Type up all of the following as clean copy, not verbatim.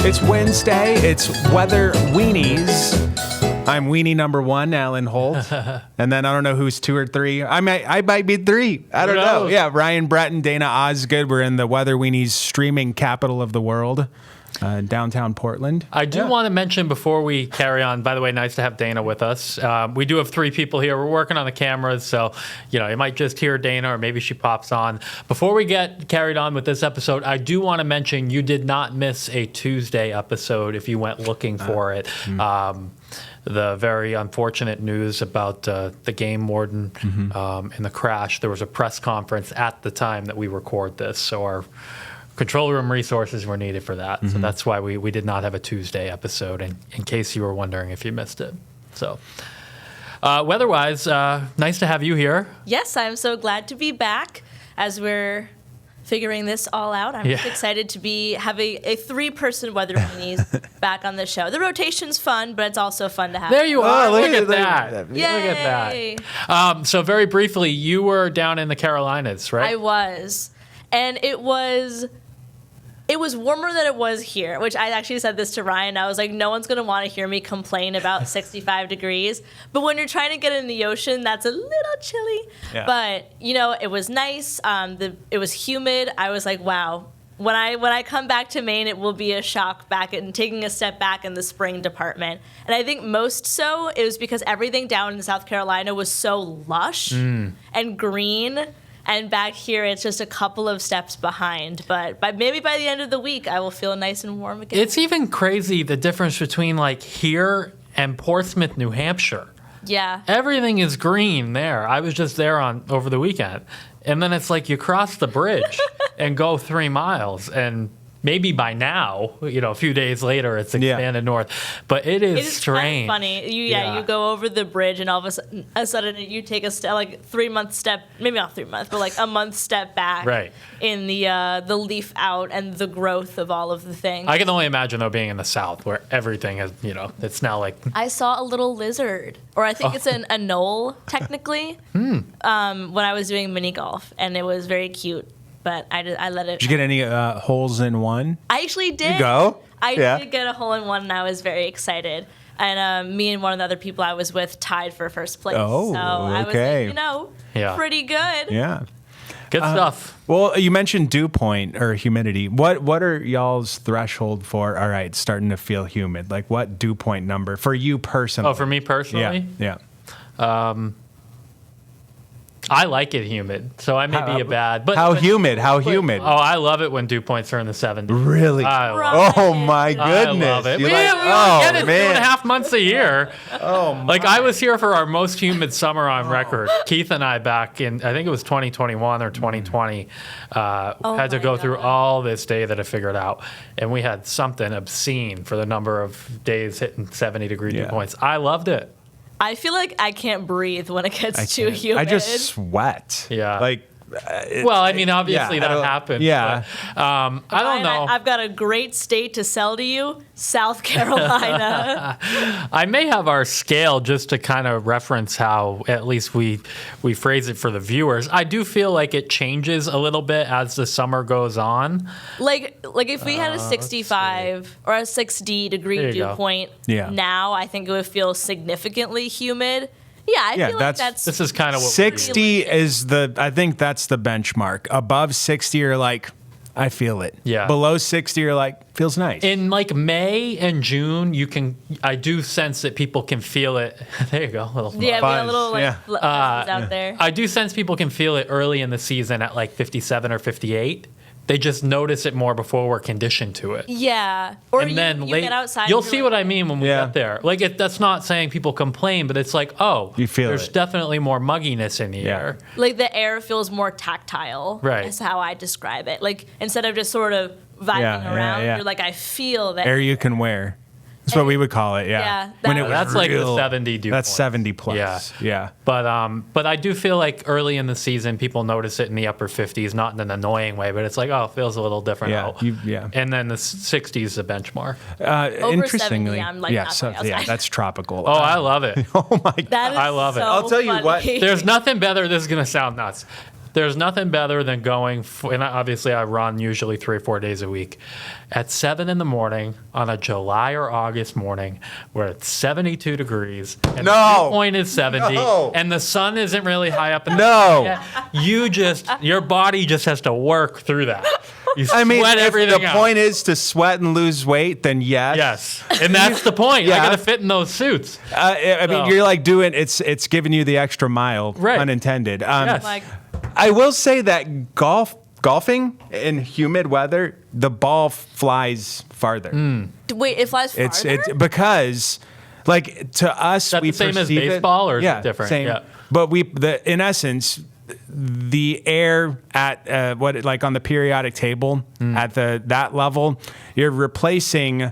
It's Wednesday. It's weather-weenies. I'm weenie number 1, Alan Holt. And then I don't know who's 2 or 3. I might be 3. I don't know. Yeah, Ryan, Breton, Dana Osgood. We're in the weather-weenies streaming capital of the world. Downtown Portland. I do want to mention before we carry on, by the way, nice to have Dana with us. We do have 3 people here. We're working on the cameras, so you might just hear Dana or maybe she pops on. Before we get carried on with this episode, I do want to mention you did not miss a Tuesday episode if you went looking for it. The very unfortunate news about the game warden and the crash. There was a press conference at the time that we record this, so our control room resources were needed for that. So that's why we did not have a Tuesday episode, in case you were wondering if you missed it. So weather-wise, nice to have you here. Yes, I'm so glad to be back as we're figuring this all out. I'm just excited to have a 3-person weather-weenies back on the show. The rotation's fun, but it's also fun to have. There you are. Look at that. Yay. Look at that. So very briefly, you were down in the Carolinas, right? I was. And it was warmer than it was here, which I actually said this to Ryan. I was like, no one's going to want to hear me complain about 65 degrees. But when you're trying to get in the ocean, that's a little chilly. Yeah. But, it was nice. It was humid. I was like, wow. When I come back to Maine, it will be a shock back and taking a step back in the spring department. And I think most so it was because everything down in South Carolina was so lush and green. And back here, it's just a couple of steps behind. But maybe by the end of the week, I will feel nice and warm again. It's even crazy, the difference between, here and Portsmouth, New Hampshire. Yeah. Everything is green there. I was just there over the weekend. And then it's like you cross the bridge and go 3 miles. And maybe by now, a few days later, it's expanded north. But it is strange. Kind of funny. You go over the bridge, and all of a sudden you take a step, 3 month step, maybe not 3 months, but a month step back in the leaf out and the growth of all of the things. I can only imagine, though, being in the South where everything is, it's now like... I saw a little lizard, or I think it's a knoll, technically, when I was doing mini golf, and it was very cute. But I let it... Did you get any holes in one? I actually did. You go? I did get a hole in one, and I was very excited. And me and one of the other people I was with tied for first place. Oh, so I was pretty good. Yeah. Good stuff. Well, you mentioned dew point or humidity. What are y'all's threshold for, all right, starting to feel humid? What dew point number for you personally? Oh, for me personally? Yeah. I like it humid, so I may be a bad. But How humid? Oh, I love it when dew points are in the 70s. Really? Oh my goodness! I love it. We only get it 2.5 months a year. Oh my. I was here for our most humid summer on record. Keith and I back in, I think it was 2021 or 2020, had to go through all this data to figure it out, and we had something obscene for the number of days hitting 70-degree dew points. I loved it. I feel like I can't breathe when it gets too humid. I just sweat. Yeah. Obviously that happened. Yeah. But, I don't know. I've got a great state to sell to you, South Carolina. I may have our scale just to kind of reference how at least we phrase it for the viewers. I do feel like it changes a little bit as the summer goes on. If we had a 65 or a 60 degree dew point now, I think it would feel significantly humid. Yeah, I feel like this is kind of what 60 is I think that's the benchmark. Above 60, you're like, I feel it. Yeah. Below 60, you're like, feels nice. In May and June, I do sense that people can feel it. There you go. A little we have a little out there. I do sense people can feel it early in the season at 57 or 58. They just notice it more before we're conditioned to it. Yeah. Or and then you get outside. You'll see what I mean when we get there. That's not saying people complain, but it's you feel there's definitely more mugginess in the air. The air feels more tactile. Right. That's how I describe it. Instead of just sort of vibing around, you're I feel that air you can wear. That's what we would call it, that's the 70 dew That's points. 70 plus. Yeah. But I do feel like early in the season, people notice it in the upper 50s, not in an annoying way, but it's it feels a little different out. And then the 60s is the benchmark. Interestingly, 70, I'm that's tropical. Oh, I love it. Oh my God. I love it. I'll tell you what. There's nothing better. This is going to sound nuts. There's nothing better than going, and obviously I run usually 3 or 4 days a week, at 7 in the morning on a July or August morning where it's 72 degrees and the dew point is 70 and the sun isn't really high up in the sky. Your body just has to work through that. You sweat everything if the point is to sweat and lose weight, then yes. Yes, and that's the point. I got to fit in those suits. I mean, you're like doing it's giving you the extra mile, unintended. Yes. I will say that golfing in humid weather, the ball flies farther. Wait, it flies farther? It's because, like, to us, is that we the same as perceive baseball, or is it it different? Same. Yeah. But in essence, the air at on the periodic table at that level, you're replacing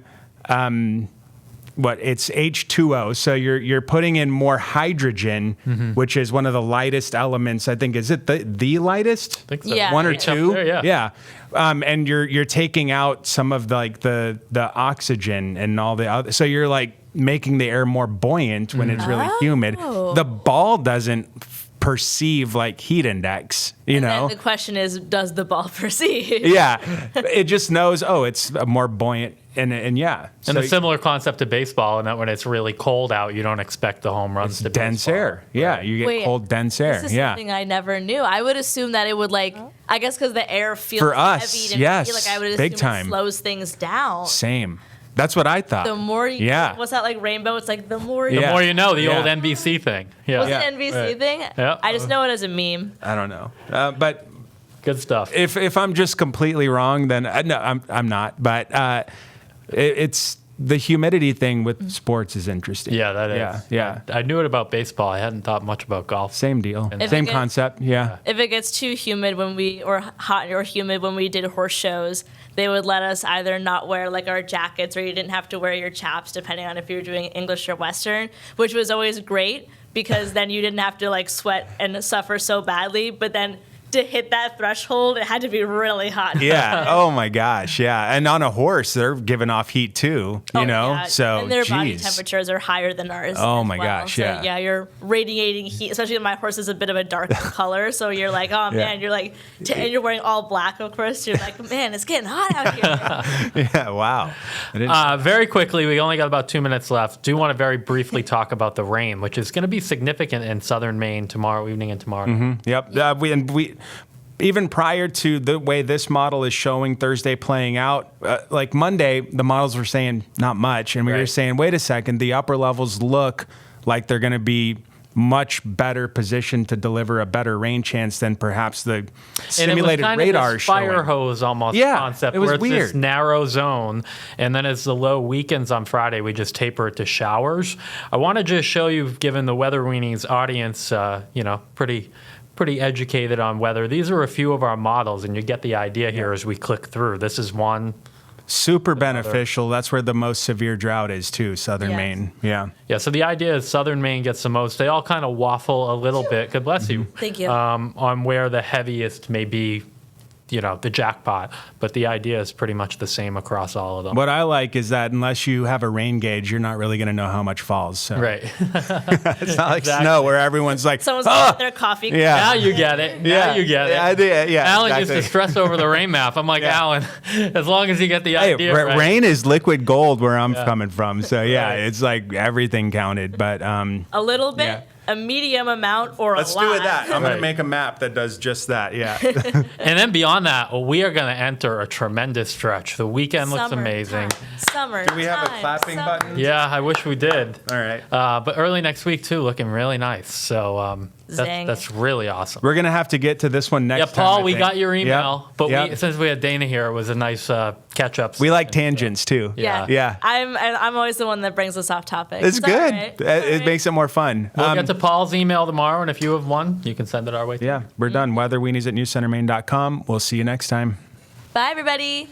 it's H2O. So you're putting in more hydrogen, which is one of the lightest elements. I think, is it the lightest? I think so. Yeah. One or H up two? there, yeah. And you're taking out some of the oxygen and all the other. So you're like making the air more buoyant when it's really humid. The ball doesn't perceive like heat index, you know? And the question is, does the ball perceive? Yeah. It just knows, it's more buoyant. And yeah. And a similar concept to baseball, in that when it's really cold out, you don't expect the home runs to be dense air. Yeah, you get cold, dense air. This is something I never knew. I would assume that it would, like, I guess because the air feels for us, heavy to yes, me, like I would assume big time. it slows things down. Same. That's what I thought. The more you, what's that, like Rainbow? It's like the more you, the more you know. The old NBC thing. Yeah. Was it NBC thing? Yeah. I just know it as a meme. I don't know, but good stuff. If I'm just completely wrong, then no, I'm not. But it's the humidity thing with sports is interesting. Yeah, that is. Yeah. I knew it about baseball. I hadn't thought much about golf. Same deal. Same concept. Yeah. If it gets too humid or hot or humid when we did horse shows, they would let us either not wear like our jackets, or you didn't have to wear your chaps depending on if you were doing English or Western, which was always great because then you didn't have to like sweat and suffer so badly. But then to hit that threshold, it had to be really hot. Yeah. Oh my gosh. Yeah. And on a horse, they're giving off heat too. You know. Yeah. So and their body temperatures are higher than ours. Oh my well. gosh. So, yeah. Yeah. You're radiating heat, especially when my horse is a bit of a dark color. So you're like, oh man, you're like, and you're wearing all black, of course. You're like, man, it's getting hot out here. Yeah. Wow. Very quickly, we only got about 2 minutes left. Do want to very briefly talk about the rain, which is going to be significant in southern Maine tomorrow evening and tomorrow. Mm-hmm. Yep. We even prior to the way this model is showing Thursday playing out, like Monday, the models were saying not much. And we were saying, wait a second, the upper levels look like they're going to be much better positioned to deliver a better rain chance than perhaps the simulated radar is showing. Fire hose almost concept. It was where it's weird. This narrow zone. And then as the low weakens on Friday, we just taper it to showers. I want to just show you, given the weather-weenies audience, pretty educated on weather. These are a few of our models, and you get the idea here as we click through. This is one. Super beneficial. That's where the most severe drought is too, southern Maine. Yeah. Yeah, so the idea is southern Maine gets the most. They all kind of waffle a little bit. God bless you. Thank you. On where the heaviest may be, the jackpot. But the idea is pretty much the same across all of them. What I like is that unless you have a rain gauge, you're not really going to know how much falls. So. Right. It's not like snow where everyone's like, someone's got their coffee. Yeah. Now you get it. Now you get it. Yeah, Alan used to stress over the rain map. I'm like, Alan, as long as you get the idea right. Rain is liquid gold where I'm coming from. So it's like everything counted. But a little bit. A medium amount or Let's a lot. do it that. I'm going to make a map that does just that. Yeah. And then beyond that, we are going to enter a tremendous stretch. The weekend looks amazing. Summer. Do we have a clapping button? Yeah, I wish we did. All right. But early next week, too, looking really nice. So that's really awesome. We're going to have to get to this one next time. Yeah, Paul, we got your email. Yep. But since we had Dana here, it was a nice catch-up. We like tangents, too. Yeah. I'm always the one that brings us off topic. It's good. Right. It makes it more fun. We'll get to Paul's email tomorrow, and if you have one, you can send it our way. Yeah, we're done. weather-weenies@newscentermaine.com. We'll see you next time. Bye, everybody.